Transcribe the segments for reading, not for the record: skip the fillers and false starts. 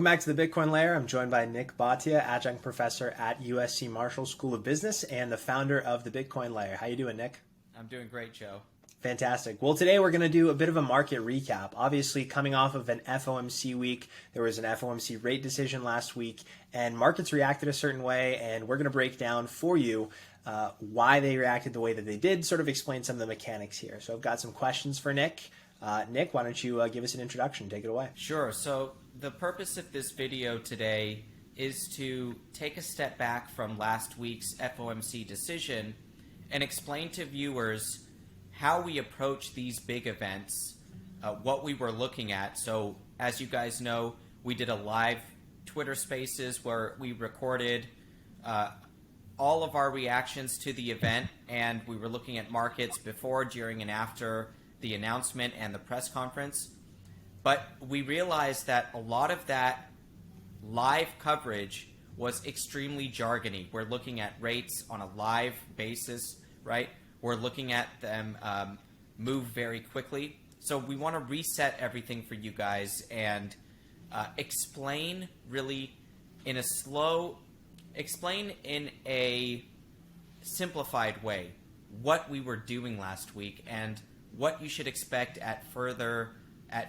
Welcome back to the Bitcoin Layer. I'm joined by Nik Bhatia, adjunct professor at USC Marshall School of Business and the founder of the Bitcoin Layer. How you doing, Nik? I'm doing great, Joe. Fantastic. Well, today we're going to do a bit of a market recap. Obviously, coming off of an FOMC week, there was an FOMC rate decision last week, and markets reacted a certain way, and we're going to break down for you why they reacted the way that they did, sort of explain some of the mechanics here. So I've got some questions for Nik. Nik, why don't you give us an introduction? Take it away. Sure. So the purpose of this video today is to take a step back from last week's FOMC decision and explain to viewers how we approach these big events, what we were looking at. So as you guys know, we did a live Twitter Spaces where we recorded all of our reactions to the event, and we were looking at markets before, during, and after the announcement and the press conference. But we realized that a lot of that live coverage was extremely jargony. We're looking at rates on a live basis, right? We're looking at them move very quickly. So we want to reset everything for you guys and explain really in a simplified way what we were doing last week and what you should expect at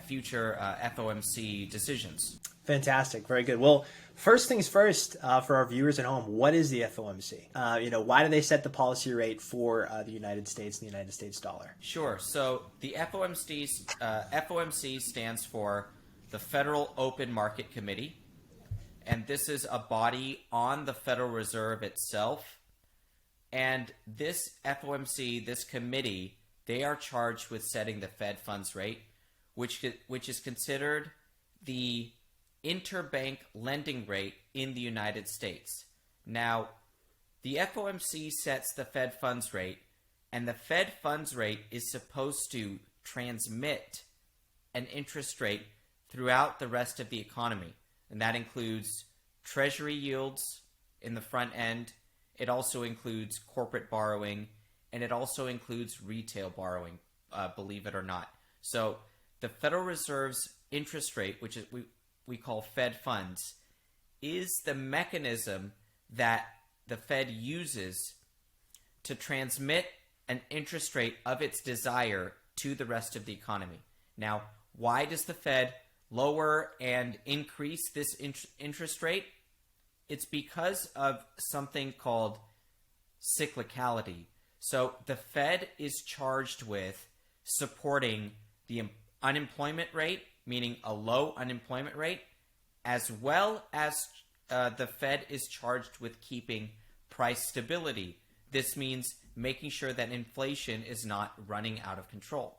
future FOMC decisions. Fantastic. Very good. Well, first things first, for our viewers at home, what is the FOMC? Why do they set the policy rate for the United States and the United States dollar? Sure. So the FOMC stands for the Federal Open Market Committee, and this is a body on the Federal Reserve itself. And this FOMC, this committee, they are charged with setting the Fed funds rate, which is considered the interbank lending rate in the United States. Now, the FOMC sets the Fed funds rate, and the Fed funds rate is supposed to transmit an interest rate throughout the rest of the economy. And that includes treasury yields in the front end. It also includes corporate borrowing, and it also includes retail borrowing, believe it or not. So the Federal Reserve's interest rate, which is we call Fed funds, is the mechanism that the Fed uses to transmit an interest rate of its desire to the rest of the economy. Now, why does the Fed lower and increase this interest rate? It's because of something called cyclicality. So the Fed is charged with supporting the unemployment rate, meaning a low unemployment rate, as well as the Fed is charged with keeping price stability. This means making sure that inflation is not running out of control.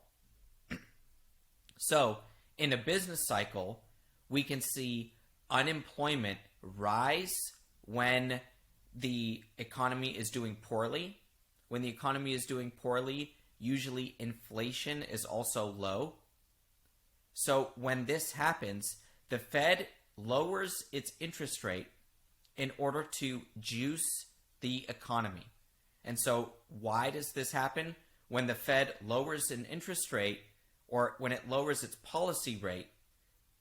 So in a business cycle, we can see unemployment rise when the economy is doing poorly. When the economy is doing poorly, usually inflation is also low. So when this happens, the Fed lowers its interest rate in order to juice the economy. And so why does this happen? When the Fed lowers an interest rate, or when it lowers its policy rate,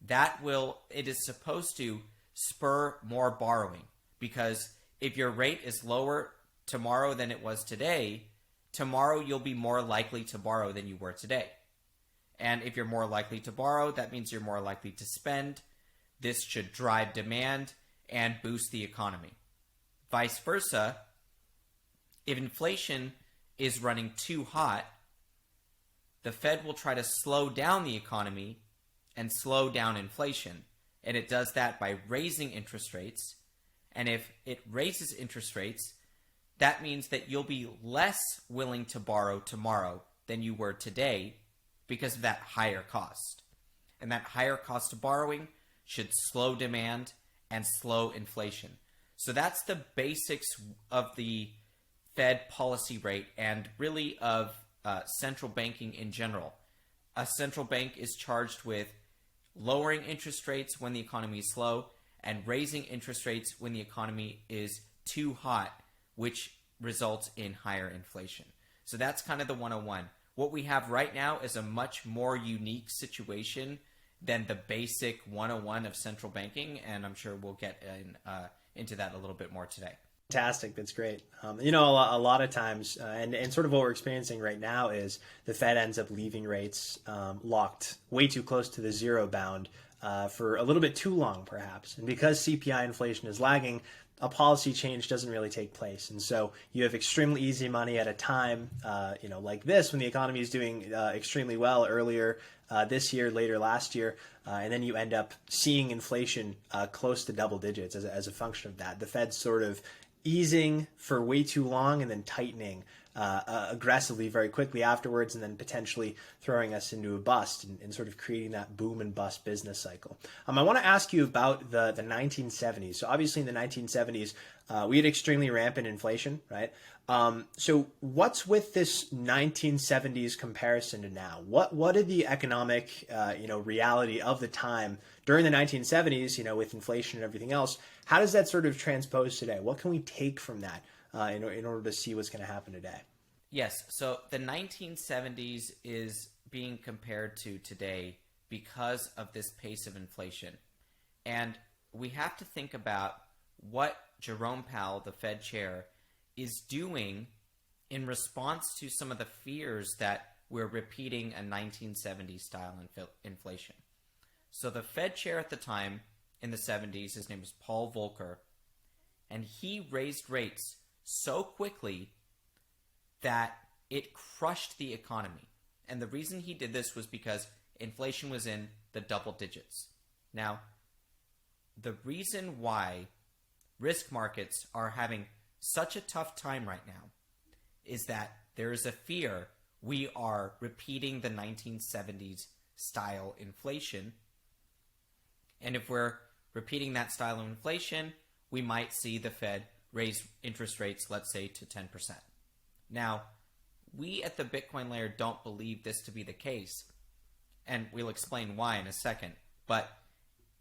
it is supposed to spur more borrowing. Because if your rate is lower tomorrow than it was today, tomorrow you'll be more likely to borrow than you were today. And if you're more likely to borrow, that means you're more likely to spend. This should drive demand and boost the economy. Vice versa, if inflation is running too hot, the Fed will try to slow down the economy and slow down inflation. And it does that by raising interest rates. And if it raises interest rates, that means that you'll be less willing to borrow tomorrow than you were today because of that higher cost. And that higher cost of borrowing should slow demand and slow inflation. So that's the basics of the Fed policy rate and really of central banking in general. A central bank is charged with lowering interest rates when the economy is slow and raising interest rates when the economy is too hot, which results in higher inflation. So that's kind of the 101. What we have right now is a much more unique situation than the basic 101 of central banking, and I'm sure we'll get into that a little bit more today. Fantastic. That's great. A lot of times, and sort of what we're experiencing right now is the Fed ends up leaving rates locked way too close to the zero bound for a little bit too long, perhaps. And because CPI inflation is lagging, a policy change doesn't really take place. And so you have extremely easy money at a time, like this, when the economy is doing extremely well earlier this year, later last year, and then you end up seeing inflation close to double digits as a function of that. The Fed's sort of easing for way too long and then tightening aggressively very quickly afterwards, and then potentially throwing us into a bust and sort of creating that boom and bust business cycle. I want to ask you about the 1970s. So obviously in the 1970s, we had extremely rampant inflation, right? So what's with this 1970s comparison to now? What did the economic reality of the time during the 1970s, with inflation and everything else, how does that sort of transpose today? What can we take from that in order to see what's going to happen today? Yes, so the 1970s is being compared to today because of this pace of inflation. And we have to think about what Jerome Powell, the Fed chair, is doing in response to some of the fears that we're repeating a 1970s style inflation. So the Fed chair at the time in the 70s, his name was Paul Volcker, and he raised rates so quickly that it crushed the economy. And the reason he did this was because inflation was in the double digits. Now, the reason why risk markets are having such a tough time right now is that there is a fear we are repeating the 1970s style inflation. And if we're repeating that style of inflation, we might see the Fed raise interest rates, let's say, to 10%. Now, we at the Bitcoin layer don't believe this to be the case, and we'll explain why in a second. But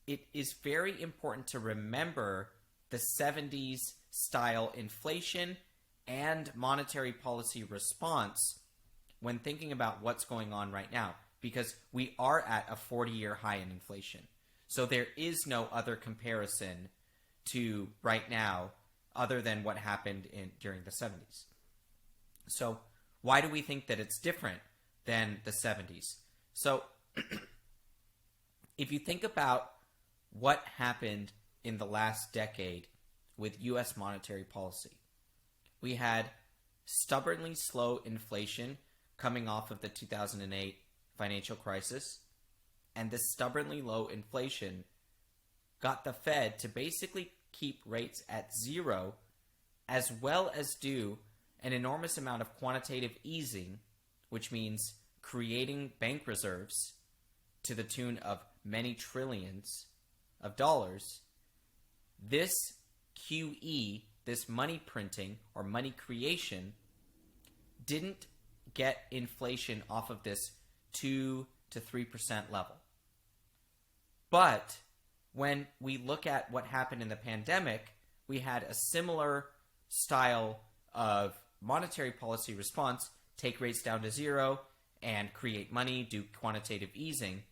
it is very important to remember the 70s style inflation and monetary policy response when thinking about what's going on right now, because we are at a 40-year high in inflation. So there is no other comparison to right now other than what happened during the 70s. So why do we think that it's different than the 70s? So if you think about what happened in the last decade with U.S. monetary policy, we had stubbornly slow inflation coming off of the 2008 financial crisis, and this stubbornly low inflation got the Fed to basically keep rates at zero, as well as do an enormous amount of quantitative easing, which means creating bank reserves to the tune of many trillions of dollars. This QE, this money printing or money creation, didn't get inflation off of this 2 to 3% level. But when we look at what happened in the pandemic, we had a similar style of monetary policy response, take rates down to zero and create money, do quantitative easing.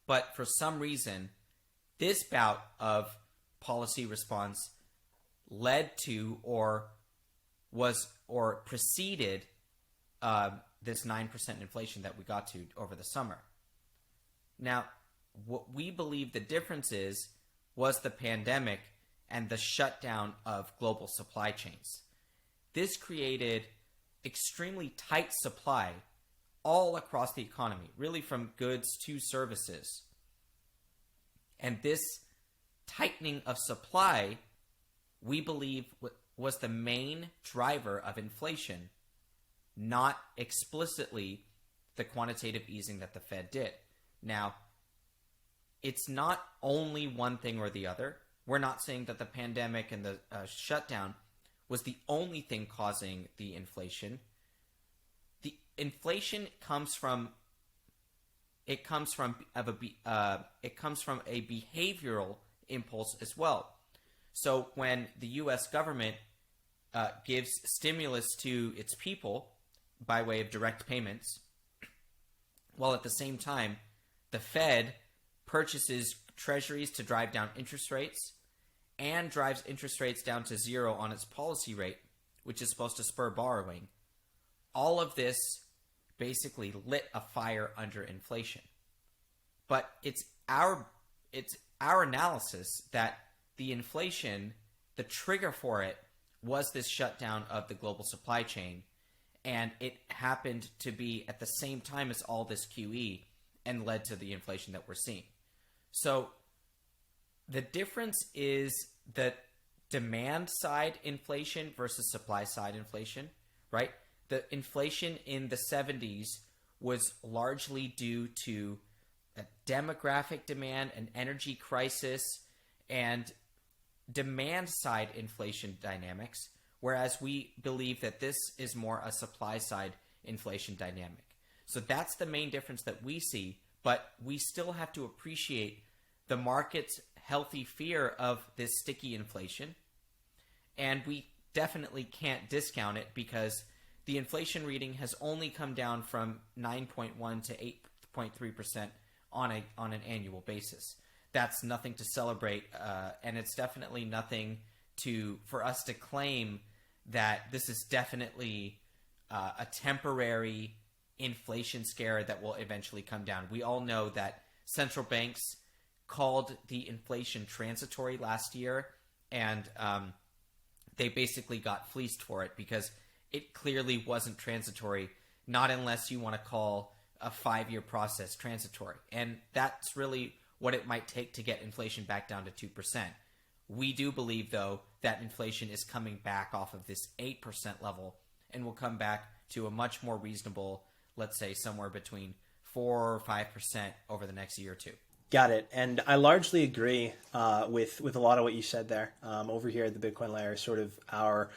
But for some reason, this bout of policy response led to or preceded this 9% inflation that we got to over the summer. Now, what we believe the difference was the pandemic and the shutdown of global supply chains. This created extremely tight supply all across the economy, really from goods to services. And this tightening of supply, we believe, was the main driver of inflation, not explicitly the quantitative easing that the Fed did. Now, it's not only one thing or the other. We're not saying that the pandemic and the shutdown was the only thing causing the inflation. The inflation comes from a behavioral impulse as well. So when the U.S. government gives stimulus to its people by way of direct payments, while at the same time the Fed purchases treasuries to drive down interest rates and drives interest rates down to zero on its policy rate, which is supposed to spur borrowing. All of this basically lit a fire under inflation. But it's our analysis that the inflation, the trigger for it, was this shutdown of the global supply chain, and it happened to be at the same time as all this QE and led to the inflation that we're seeing. So the difference is the demand side inflation versus supply side inflation, right? The inflation in the 70s was largely due to a demographic demand, an energy crisis, and demand side inflation dynamics, whereas we believe that this is more a supply side inflation dynamic. So that's the main difference that we see, but we still have to appreciate the market's healthy fear of this sticky inflation, and we definitely can't discount it because the inflation reading has only come down from 9.1 to 8.3% on an annual basis. That's nothing to celebrate, and it's definitely nothing for us to claim that this is definitely a temporary inflation scare that will eventually come down. We all know that central banks called the inflation transitory last year, and they basically got fleeced for it because it clearly wasn't transitory, not unless you want to call a 5-year process transitory. And that's really what it might take to get inflation back down to 2%. We do believe, though, that inflation is coming back off of this 8% level and will come back to a much more reasonable, let's say somewhere between 4 or 5% over the next year or two. Got it. And I largely agree with a lot of what you said there. Over here at the Bitcoin layer, sort of our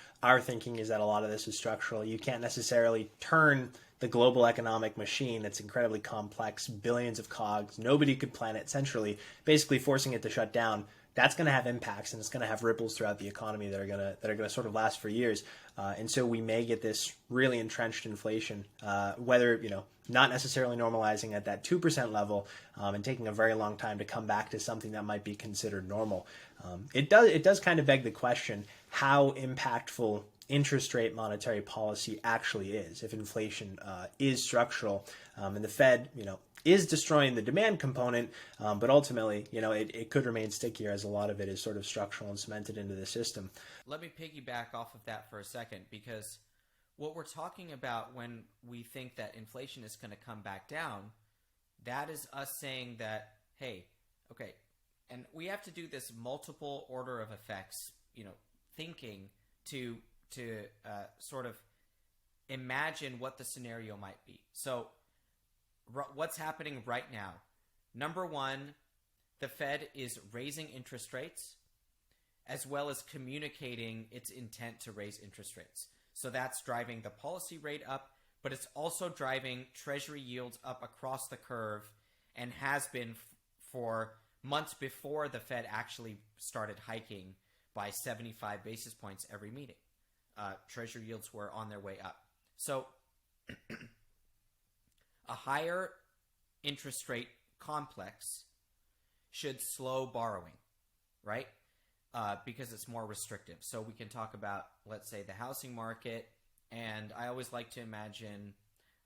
thinking is that a lot of this is structural. You can't necessarily turn the global economic machine that's incredibly complex, billions of cogs, nobody could plan it centrally, basically forcing it to shut down. That's going to have impacts, and it's going to have ripples throughout the economy that are going to sort of last for years. And so we may get this really entrenched inflation, whether not necessarily normalizing at that 2% level, and taking a very long time to come back to something that might be considered normal. It does kind of beg the question how impactful interest rate monetary policy actually is if inflation is structural, and the Fed is destroying the demand component, but ultimately it could remain stickier as a lot of it is sort of structural and cemented into the system. Let me piggyback off of that for a second, because what we're talking about when we think that inflation is going to come back down, that is us saying that, hey, okay, and we have to do this multiple order of effects, thinking to sort of imagine what the scenario might be. So what's happening right now? Number one, the Fed is raising interest rates as well as communicating its intent to raise interest rates. So that's driving the policy rate up, but it's also driving treasury yields up across the curve and has been for months before the Fed actually started hiking by 75 basis points every meeting. Treasury yields were on their way up. So a higher interest rate complex should slow borrowing, right? Because it's more restrictive. So we can talk about, let's say, the housing market, and I always like to imagine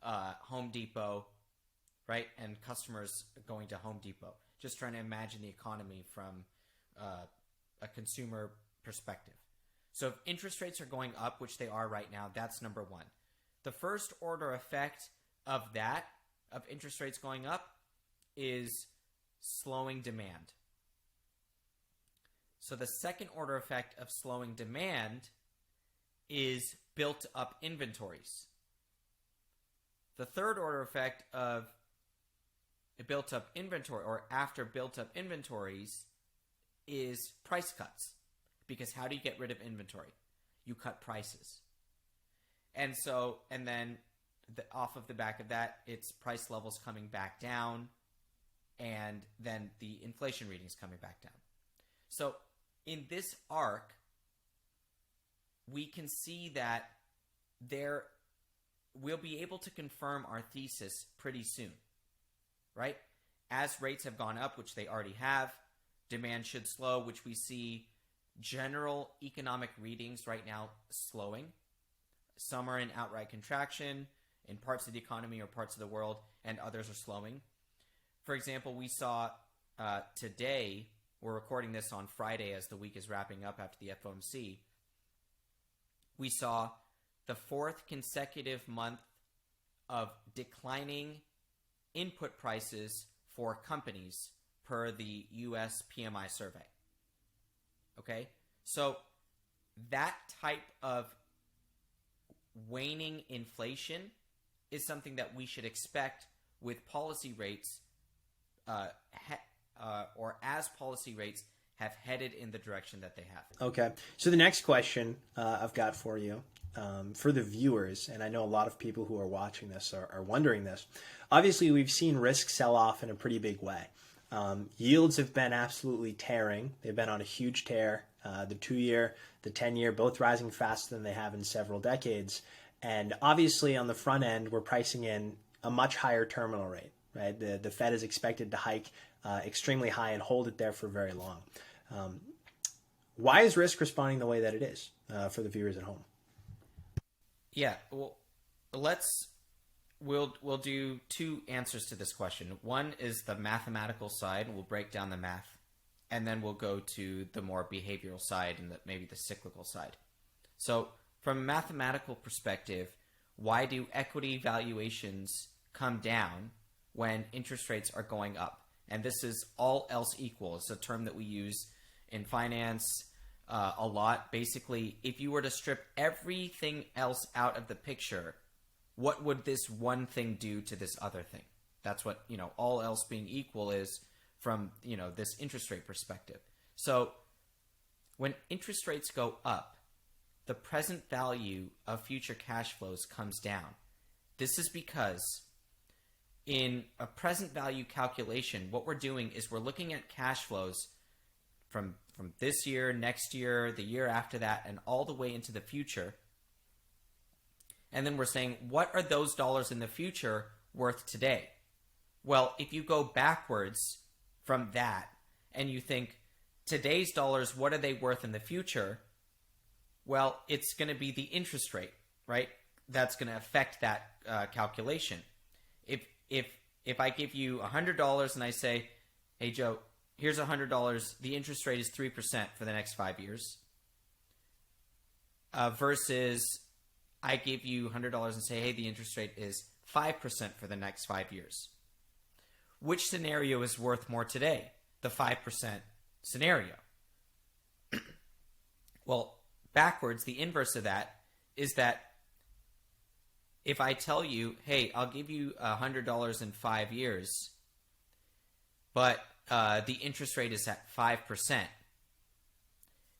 Home Depot, right? And customers going to Home Depot. Just trying to imagine the economy from a consumer perspective. So if interest rates are going up, which they are right now, that's number one. The first order effect of interest rates going up, is slowing demand. So the second order effect of slowing demand is built up inventories. The third order effect of a built up inventory, or after built up inventories, is price cuts. Because how do you get rid of inventory? You cut prices. And then off of the back of that, it's price levels coming back down, and then the inflation readings coming back down. So in this arc, we can see that we'll be able to confirm our thesis pretty soon, right? as rates have gone up, which they already have, demand should slow, which we see general economic readings right now slowing. Some are in outright contraction in parts of the economy or parts of the world, and others are slowing. For example, we saw today, we're recording this on Friday as the week is wrapping up after the FOMC, we saw the fourth consecutive month of declining input prices for companies per the US PMI survey. Okay? So that type of waning inflation is something that we should expect with policy rates or as policy rates have headed in the direction that they have. Okay. So the next question I've got for you, for the viewers, and I know a lot of people who are watching this are wondering this. Obviously, we've seen risk sell off in a pretty big way. Yields have been absolutely tearing. They've been on a huge tear. The 2-year, the 10-year, both rising faster than they have in several decades. And obviously, on the front end, we're pricing in a much higher terminal rate. Right? The Fed is expected to hike extremely high and hold it there for very long. Why is risk responding the way that it is for the viewers at home? Yeah, well, we'll do two answers to this question. One is the mathematical side, and we'll break down the math, and then we'll go to the more behavioral side and maybe the cyclical side. So from a mathematical perspective, why do equity valuations come down when interest rates are going up? And this is all else equal. It's a term that we use in finance a lot. Basically, if you were to strip everything else out of the picture, what would this one thing do to this other thing? That's what, all else being equal is from, this interest rate perspective. So when interest rates go up, the present value of future cash flows comes down. This is because in a present value calculation, what we're doing is we're looking at cash flows from this year, next year, the year after that, and all the way into the future. And then we're saying, what are those dollars in the future worth today? Well, if you go backwards from that and you think, today's dollars, what are they worth in the future? Well, it's going to be the interest rate, right? That's going to affect that calculation. If I give you $100 and I say, hey, Joe, here's $100, the interest rate is 3% for the next 5 years, versus I give you $100 and say, hey, the interest rate is 5% for the next 5 years. Which scenario is worth more today? The 5% scenario. Well, backwards, the inverse of that is that if I tell you, hey, I'll give you $100 in 5 years, but the interest rate is at 5%,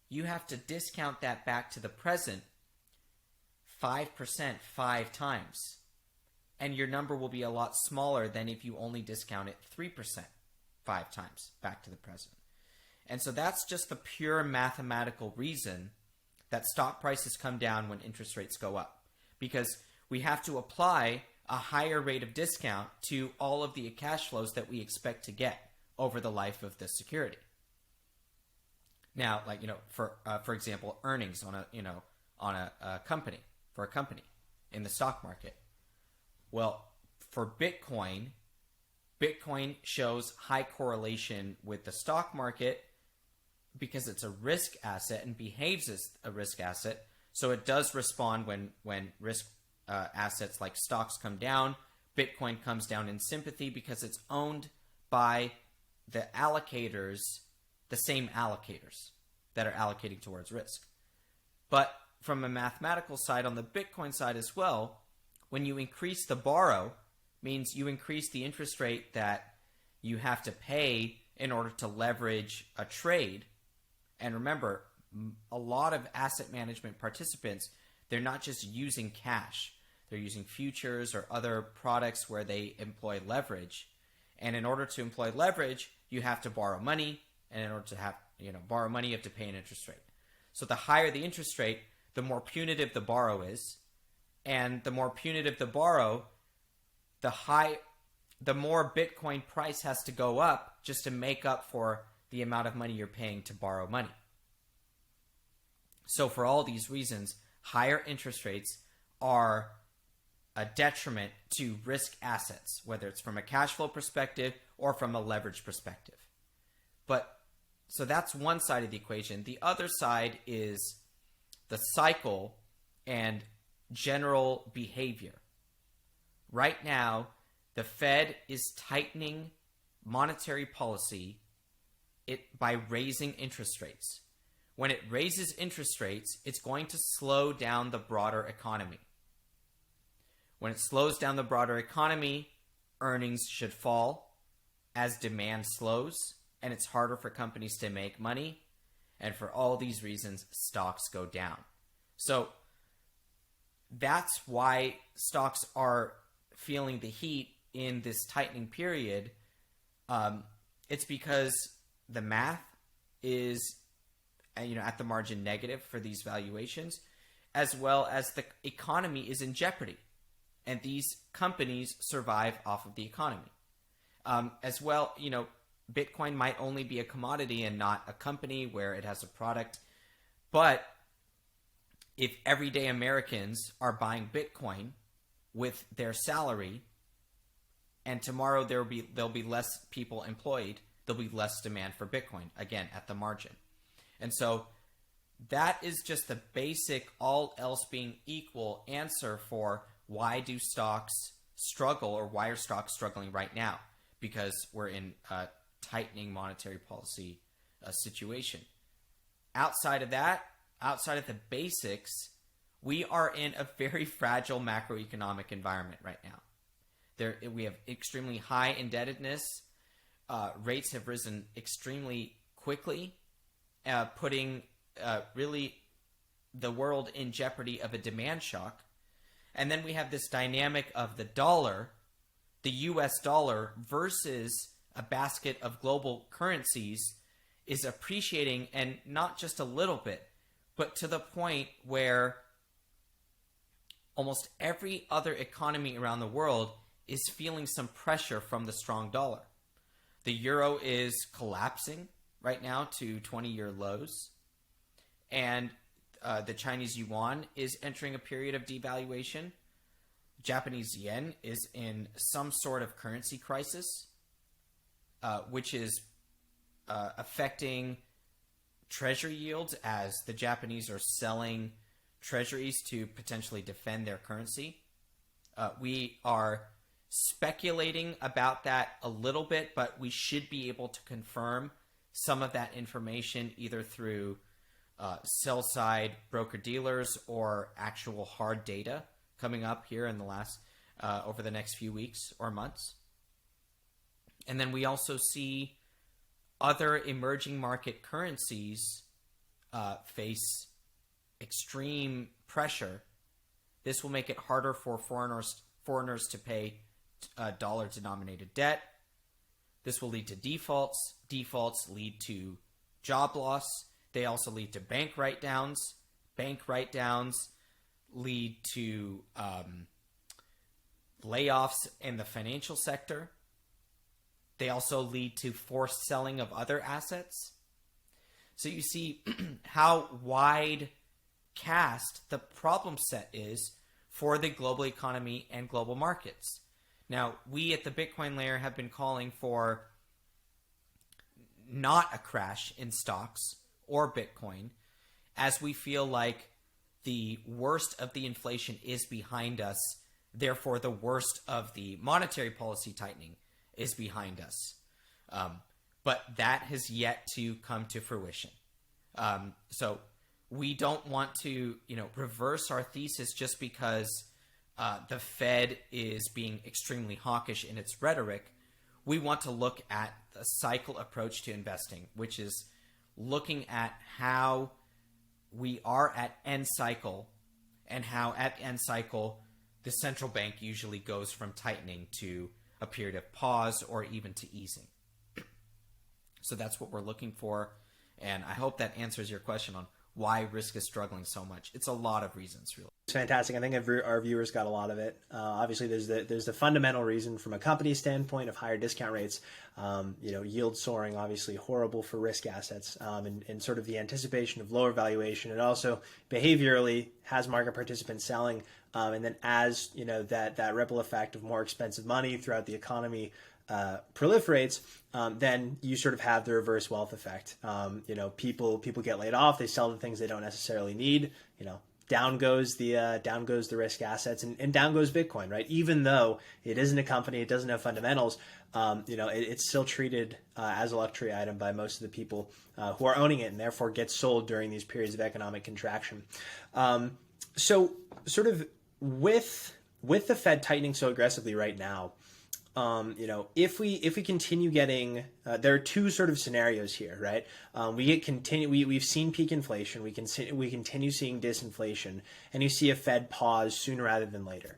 you have to discount that back to the present 5% 5 times. And your number will be a lot smaller than if you only discount it 3% 5 times back to the present. And so that's just the pure mathematical reason that stock prices come down when interest rates go up. Because we have to apply a higher rate of discount to all of the cash flows that we expect to get over the life of the security. Now, for example, earnings on a company, for a company in the stock market. Well, for Bitcoin shows high correlation with the stock market because it's a risk asset and behaves as a risk asset. So it does respond when risk assets like stocks come down. Bitcoin comes down in sympathy because it's owned by the allocators, the same allocators that are allocating towards risk. But from a mathematical side, on the Bitcoin side as well, when you increase the borrow, means you increase the interest rate that you have to pay in order to leverage a trade. And remember, a lot of asset management participants, they're not just using cash. They're using futures or other products where they employ leverage. And in order to employ leverage, you have to borrow money. And in order to have, borrow money, you have to pay an interest rate. So the higher the interest rate, the more punitive the borrow is. And the more punitive the borrow, the the more Bitcoin price has to go up just to make up for the amount of money you're paying to borrow money. So for all these reasons, higher interest rates are a detriment to risk assets, whether it's from a cash flow perspective or from a leverage perspective. But so that's one side of the equation. The other side is the cycle and general behavior. Right now, the Fed is tightening monetary policy by raising interest rates. When it raises interest rates, it's going to slow down the broader economy. When it slows down the broader economy, earnings should fall as demand slows, and it's harder for companies to make money. And for all these reasons, stocks go down. So that's why stocks are feeling the heat in this tightening period. It's because the math is, at the margin negative for these valuations, as well as the economy is in jeopardy. And these companies survive off of the economy. As well, Bitcoin might only be a commodity and not a company where it has a product. But if everyday Americans are buying Bitcoin with their salary, and tomorrow there'll be less people employed, there'll be less demand for Bitcoin, again, at the margin. And so that is just the basic, all else being equal answer for why do stocks struggle, or why are stocks struggling right now? Because we're in a tightening monetary policy situation. Outside of that, outside of the basics, we are in a very fragile macroeconomic environment right now. We have extremely high indebtedness. Rates have risen extremely quickly, putting really the world in jeopardy of a demand shock. And then we have this dynamic of the dollar, the US dollar versus a basket of global currencies is appreciating, and not just a little bit, but to the point where almost every other economy around the world is feeling some pressure from the strong dollar. The euro is collapsing right now to 20-year lows, and the Chinese yuan is entering a period of devaluation. Japanese yen is in some sort of currency crisis, which is affecting treasury yields as the Japanese are selling treasuries to potentially defend their currency. We are speculating about that a little bit, but we should be able to confirm some of that information either through sell-side broker-dealers or actual hard data coming up here in the last over the next few weeks or months. And then we also see other emerging market currencies face extreme pressure. This will make it harder for foreigners to pay dollar-denominated debt. This will lead to defaults. Defaults lead to job loss. They also lead to bank write-downs. Bank write-downs lead to layoffs in the financial sector. They also lead to forced selling of other assets. So you see how wide cast the problem set is for the global economy and global markets. Now, we at the Bitcoin Layer have been calling for not a crash in stocks or Bitcoin, as we feel like the worst of the inflation is behind us. Therefore, the worst of the monetary policy tightening is behind us. But that has yet to come to fruition. So we don't want to, reverse our thesis just because the Fed is being extremely hawkish in its rhetoric. We want to look at the cycle approach to investing, which is looking at how we are at end cycle, and how at end cycle the central bank usually goes from tightening to a period of pause or even to easing. So that's what we're looking for, and I hope that answers your question on why risk is struggling so much. It's a lot of reasons, really. It's fantastic. I think our viewers got a lot of it. Obviously, there's the fundamental reason from a company standpoint of higher discount rates. Yield soaring, obviously horrible for risk assets, and sort of the anticipation of lower valuation. And also behaviorally has market participants selling, and then as that ripple effect of more expensive money throughout the economy proliferates, then you sort of have the reverse wealth effect. People get laid off, they sell the things they don't necessarily need. Down goes the risk assets, and down goes Bitcoin, right? Even though it isn't a company, it doesn't have fundamentals. It's still treated as a luxury item by most of the people who are owning it, and therefore gets sold during these periods of economic contraction. So, sort of with the Fed tightening so aggressively right now, if we continue getting, there are two sort of scenarios here, right? We've seen peak inflation, we continue seeing disinflation, and you see a Fed pause sooner rather than later.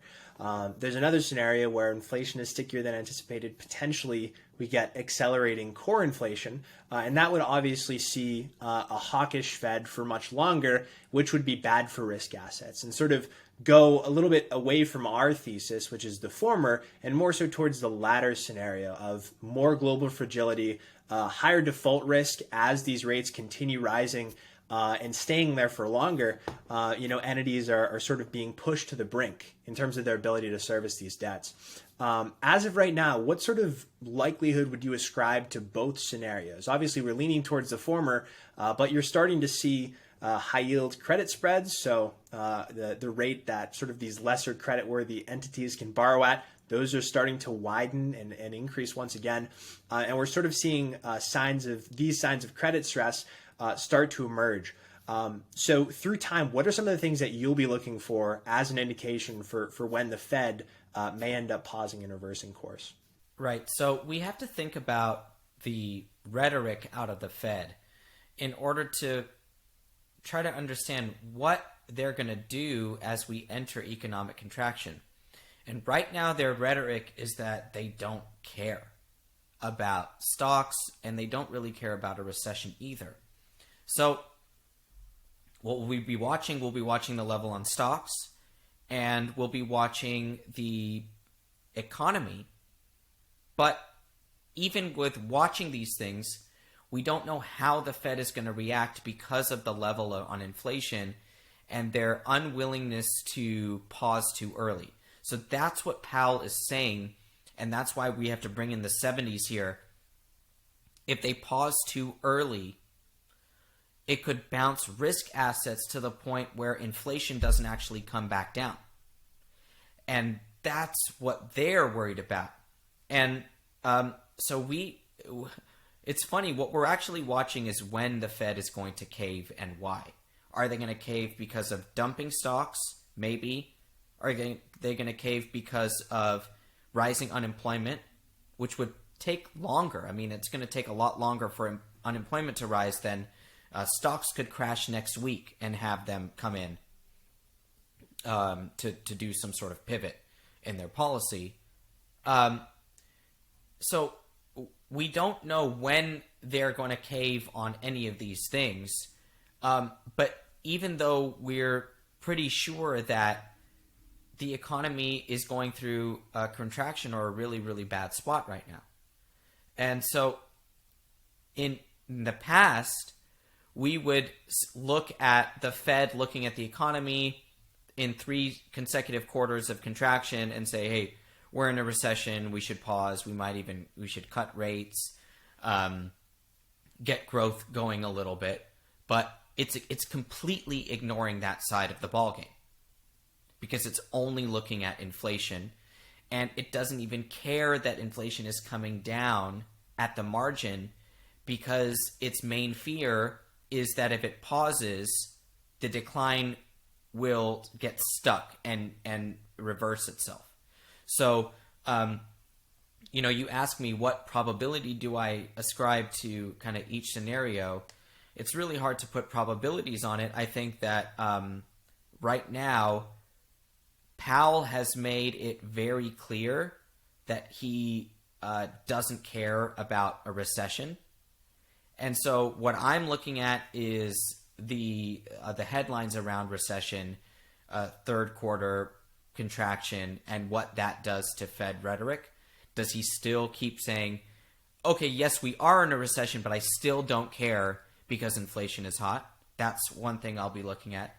There's another scenario where inflation is stickier than anticipated. Potentially, we get accelerating core inflation, and that would obviously see a hawkish Fed for much longer, which would be bad for risk assets, and sort of go a little bit away from our thesis, which is the former, and more so towards the latter scenario of more global fragility, higher default risk as these rates continue rising and staying there for longer. Entities are sort of being pushed to the brink in terms of their ability to service these debts. As of right now, what sort of likelihood would you ascribe to both scenarios? Obviously, we're leaning towards the former, but you're starting to see high yield credit spreads, so the rate that sort of these lesser creditworthy entities can borrow at, those are starting to widen and increase once again, and we're sort of seeing signs of credit stress start to emerge. So through time, what are some of the things that you'll be looking for as an indication for when the Fed may end up pausing and reversing course? Right. So we have to think about the rhetoric out of the Fed in order to try to understand what they're going to do as we enter economic contraction. And right now their rhetoric is that they don't care about stocks and they don't really care about a recession either. So what will we be watching? We'll be watching the level on stocks, and we'll be watching the economy. But even with watching these things, we don't know how the Fed is going to react because of the level on inflation and their unwillingness to pause too early. So that's what Powell is saying, and that's why we have to bring in the 70s here. If they pause too early, it could bounce risk assets to the point where inflation doesn't actually come back down. And that's what they're worried about. And it's funny, what we're actually watching is when the Fed is going to cave and why. Are they going to cave because of dumping stocks? Maybe. Are they going to cave because of rising unemployment, which would take longer? I mean, it's going to take a lot longer for unemployment to rise than stocks could crash next week and have them come in to do some sort of pivot in their policy. So we don't know when they're going to cave on any of these things. But even though we're pretty sure that the economy is going through a contraction or a really, really bad spot right now. And so in the past, we would look at the Fed looking at the economy in 3 consecutive quarters of contraction and say, hey, we're in a recession, we should pause, we should cut rates, get growth going a little bit. But it's completely ignoring that side of the ballgame because it's only looking at inflation, and it doesn't even care that inflation is coming down at the margin because its main fear is that if it pauses, the decline will get stuck and reverse itself. So, you ask me what probability do I ascribe to kind of each scenario. It's really hard to put probabilities on it. I think that right now, Powell has made it very clear that he doesn't care about a recession. And so what I'm looking at is the headlines around recession, third quarter contraction, and what that does to Fed rhetoric? Does he still keep saying, okay, yes, we are in a recession, but I still don't care because inflation is hot? That's one thing I'll be looking at.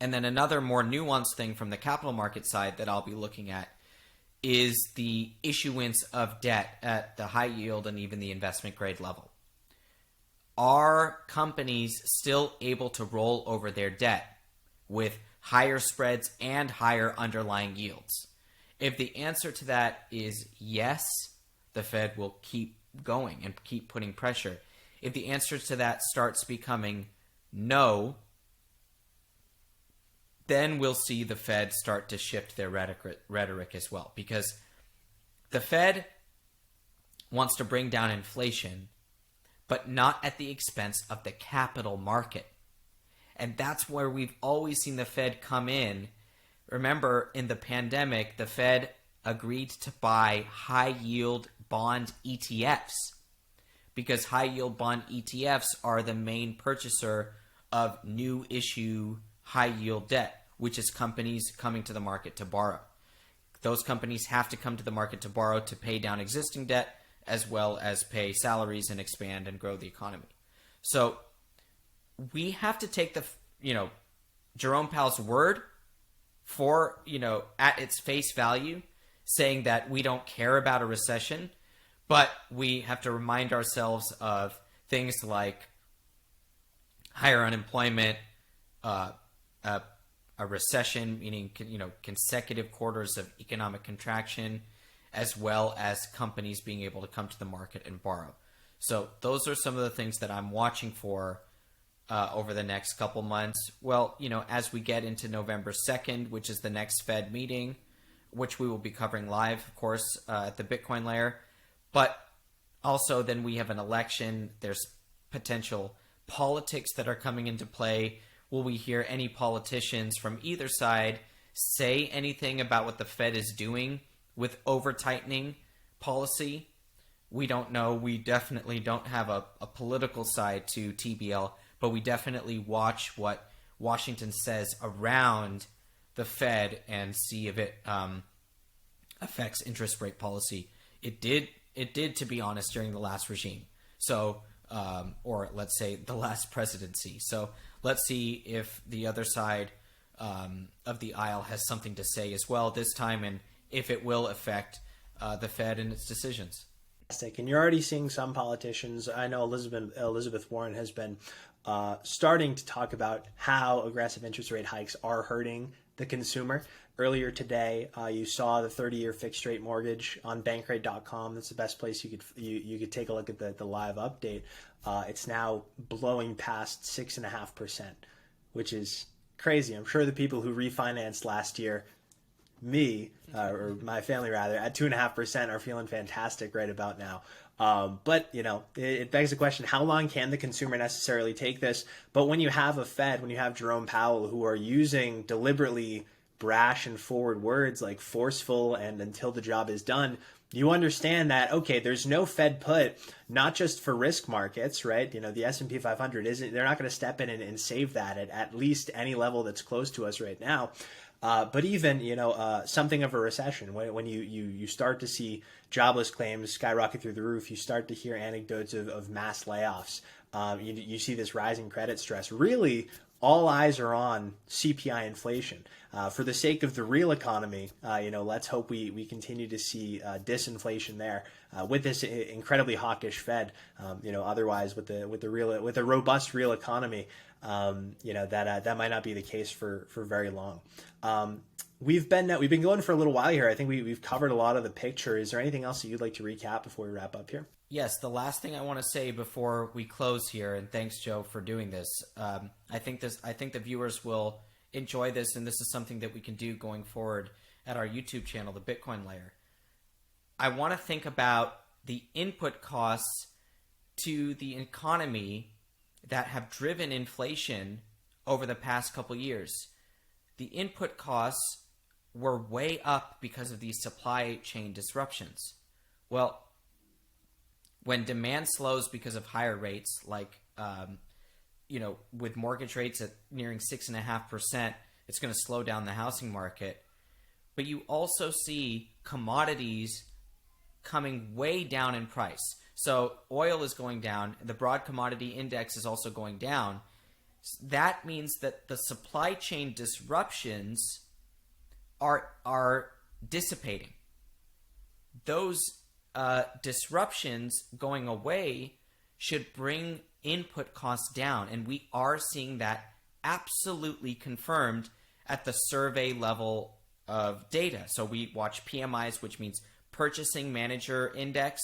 And then another more nuanced thing from the capital market side that I'll be looking at is the issuance of debt at the high yield and even the investment grade level. Are companies still able to roll over their debt with higher spreads and higher underlying yields? If the answer to that is yes, the Fed will keep going and keep putting pressure. If the answer to that starts becoming no, then we'll see the Fed start to shift their rhetoric as well. Because the Fed wants to bring down inflation, but not at the expense of the capital market. And that's where we've always seen the Fed come in. Remember, in the pandemic, the Fed agreed to buy high-yield bond ETFs because high-yield bond ETFs are the main purchaser of new issue high-yield debt, which is companies coming to the market to borrow. Those companies have to come to the market to borrow to pay down existing debt as well as pay salaries and expand and grow the economy. So we have to take the, Jerome Powell's word for, at its face value, saying that we don't care about a recession, but we have to remind ourselves of things like higher unemployment, a recession, meaning consecutive quarters of economic contraction, as well as companies being able to come to the market and borrow. So those are some of the things that I'm watching for over the next couple months. Well, as we get into November 2nd, which is the next Fed meeting, which we will be covering live, of course, at the Bitcoin layer. But also then we have an election. There's potential politics that are coming into play. Will we hear any politicians from either side say anything about what the Fed is doing with over-tightening policy? We don't know. We definitely don't have a political side to TBL, but we definitely watch what Washington says around the Fed and see if it affects interest rate policy. It did, to be honest, during the last regime. So, or let's say the last presidency. So let's see if the other side of the aisle has something to say as well this time, and if it will affect the Fed and its decisions. And you're already seeing some politicians. I know Elizabeth Warren has been starting to talk about how aggressive interest rate hikes are hurting the consumer. Earlier today, you saw the 30-year fixed rate mortgage on Bankrate.com. That's the best place you could take a look at the live update. It's now blowing past 6.5%, which is crazy. I'm sure the people who refinanced last year, or my family rather, at 2.5% are feeling fantastic right about now. But it begs the question, how long can the consumer necessarily take this? But when you have a Fed, when you have Jerome Powell, who are using deliberately brash and forward words like forceful and until the job is done, you understand that, okay, there's no Fed put, not just for risk markets, right? The S&P 500 they're not going to step in and save that at least any level that's close to us right now. But even, something of a recession, when you start to see jobless claims skyrocket through the roof, you start to hear anecdotes of mass layoffs. You see this rising credit stress. Really, all eyes are on CPI inflation. For the sake of the real economy, let's hope we continue to see disinflation there with this incredibly hawkish Fed. Otherwise with a robust real economy, that might not be the case for very long. We've been going for a little while here. I think we've covered a lot of the picture. Is there anything else that you'd like to recap before we wrap up here? Yes, the last thing I want to say before we close here, and thanks, Joe, for doing this. I think the viewers will enjoy this, and this is something that we can do going forward at our YouTube channel, The Bitcoin Layer. I want to think about the input costs to the economy that have driven inflation over the past couple years. The input costs were way up because of these supply chain disruptions. Well, when demand slows because of higher rates, like with mortgage rates at nearing 6.5%, it's going to slow down the housing market. But you also see commodities coming way down in price. So oil is going down. The broad commodity index is also going down. That means that the supply chain disruptions are dissipating. Those disruptions going away should bring input costs down, and we are seeing that absolutely confirmed at the survey level of data. So we watch PMIs, which means Purchasing Manager Index.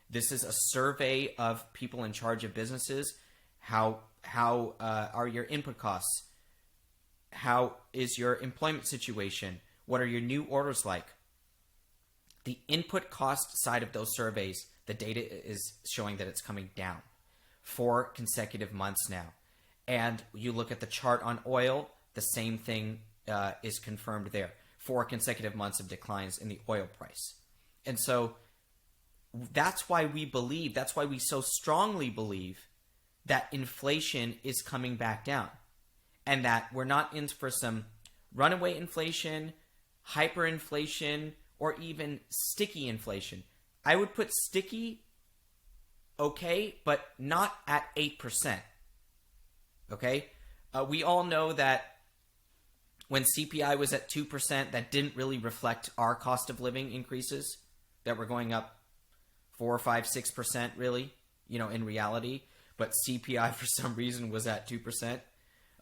This is a survey of people in charge of businesses. How are your input costs? How is your employment situation? What are your new orders like? The input cost side of those surveys, the data is showing that it's coming down 4 consecutive months now. And you look at the chart on oil, the same thing is confirmed there. 4 consecutive months of declines in the oil price. And so that's why we so strongly believe that inflation is coming back down, and that we're not in for some runaway inflation, hyperinflation, or even sticky inflation. I would put sticky okay, but not at 8%. Okay? We all know that when CPI was at 2%, that didn't really reflect our cost of living increases, that were going up 4, 5, 6% really, in reality. But CPI for some reason was at 2%.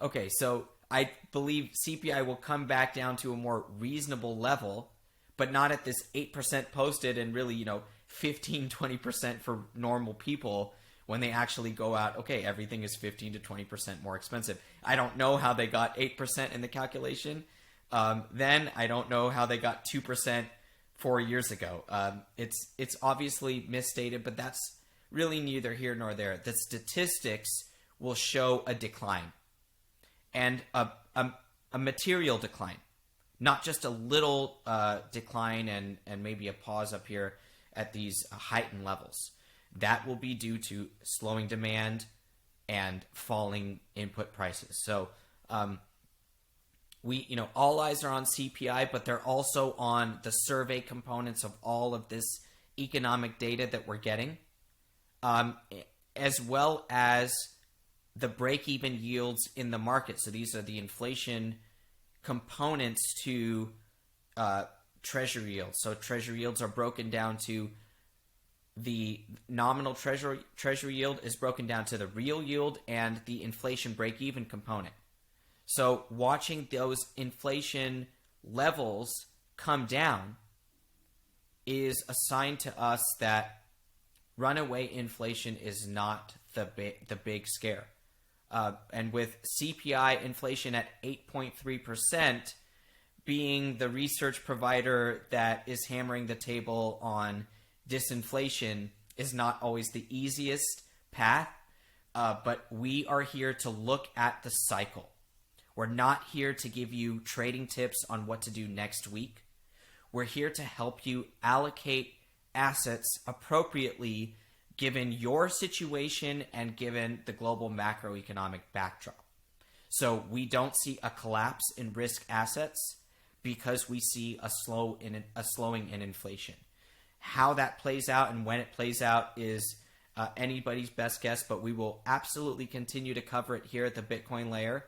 Okay, so I believe CPI will come back down to a more reasonable level, but not at this 8% posted and really, 15, 20% for normal people when they actually go out, okay, everything is 15 to 20% more expensive. I don't know how they got 8% in the calculation. Then I don't know how they got 2% 4 years ago. It's obviously misstated, but that's really neither here nor there. The statistics will show a decline, and a material decline, not just a little decline and maybe a pause up here at these heightened levels. That will be due to slowing demand and falling input prices. So all eyes are on CPI, but they're also on the survey components of all of this economic data that we're getting, as well as the break-even yields in the market. So these are the inflation components to treasury yields. So treasury yields are broken down to the nominal treasury yield is broken down to the real yield and the inflation break-even component. So watching those inflation levels come down is a sign to us that runaway inflation is not the big scare. And with CPI inflation at 8.3%, being the research provider that is hammering the table on disinflation is not always the easiest path, but we are here to look at the cycle. We're not here to give you trading tips on what to do next week. We're here to help you allocate assets appropriately given your situation and given the global macroeconomic backdrop. So we don't see a collapse in risk assets because we see a slowing in inflation. How that plays out and when it plays out is anybody's best guess, but we will absolutely continue to cover it here at the Bitcoin Layer.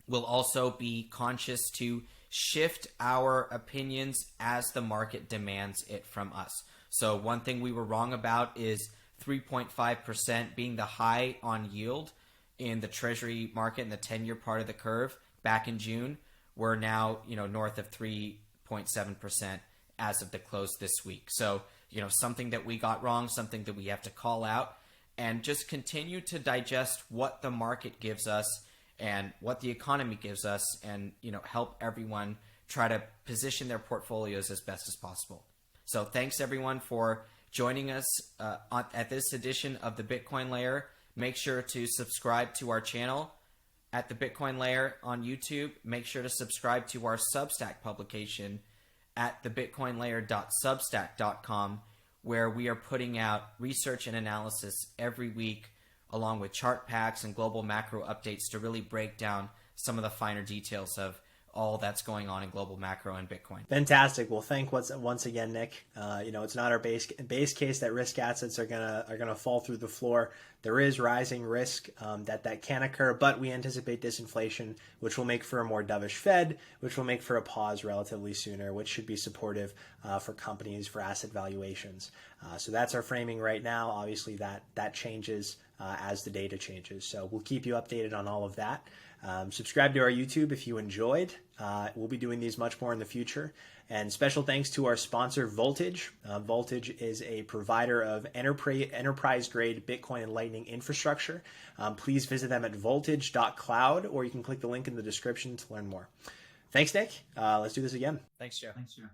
We'll also be conscious to shift our opinions as the market demands it from us. So one thing we were wrong about is 3.5% being the high on yield in the treasury market in the 10-year part of the curve back in June. We're now, north of 3.7% as of the close this week. So, something that we got wrong, something that we have to call out, and just continue to digest what the market gives us and what the economy gives us, and help everyone try to position their portfolios as best as possible. So thanks everyone for joining us at this edition of the Bitcoin Layer. Make sure to subscribe to our channel at the Bitcoin Layer on YouTube. Make sure to subscribe to our Substack publication at thebitcoinlayer.substack.com, where we are putting out research and analysis every week along with chart packs and global macro updates to really break down some of the finer details of all that's going on in global macro and Bitcoin. Fantastic. Well, once again, Nick. It's not our base case that risk assets are gonna fall through the floor. There is rising risk that can occur, but we anticipate disinflation, which will make for a more dovish Fed, which will make for a pause relatively sooner, which should be supportive for companies, for asset valuations. So that's our framing right now. Obviously, that changes as the data changes. So we'll keep you updated on all of that. Subscribe to our YouTube if you enjoyed. We'll be doing these much more in the future. And special thanks to our sponsor, Voltage. Voltage is a provider of enterprise-grade Bitcoin and Lightning infrastructure. Please visit them at voltage.cloud, or you can click the link in the description to learn more. Thanks, Nick. Let's do this again. Thanks, Joe. Thanks, Joe.